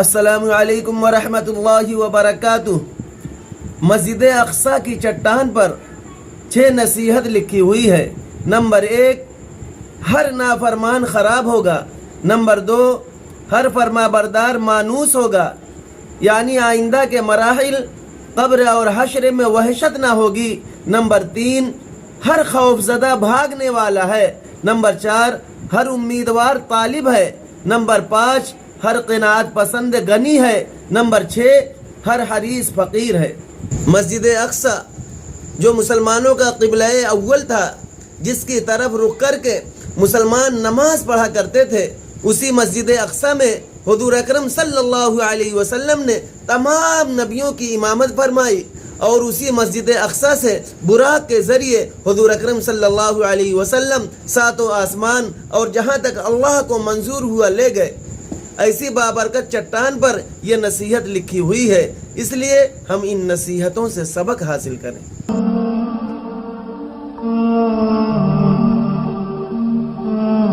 السلام علیکم ورحمۃ اللہ وبرکاتہ۔ مسجد اقصی کی چٹان پر 6 نصیحت لکھی ہوئی ہے۔ نمبر 1، ہر نافرمان خراب ہوگا۔ نمبر 2، ہر فرما بردار مانوس ہوگا، یعنی آئندہ کے مراحل قبر اور حشر میں وحشت نہ ہوگی۔ نمبر 3، ہر خوف زدہ بھاگنے والا ہے۔ نمبر 4، ہر امیدوار طالب ہے۔ نمبر 5، ہر قناعت پسند غنی ہے۔ نمبر 6، ہر حریص فقیر ہے۔ مسجد اقصی جو مسلمانوں کا قبلہ اول تھا، جس کی طرف رخ کر کے مسلمان نماز پڑھا کرتے تھے، اسی مسجد اقصی میں حضور اکرم صلی اللہ علیہ وسلم نے تمام نبیوں کی امامت فرمائی، اور اسی مسجد اقصی سے براق کے ذریعے حضور اکرم صلی اللہ علیہ وسلم 7 آسمان اور جہاں تک اللہ کو منظور ہوا لے گئے۔ ایسی بابرکت چٹان پر یہ نصیحت لکھی ہوئی ہے، اس لیے ہم ان نصیحتوں سے سبق حاصل کریں۔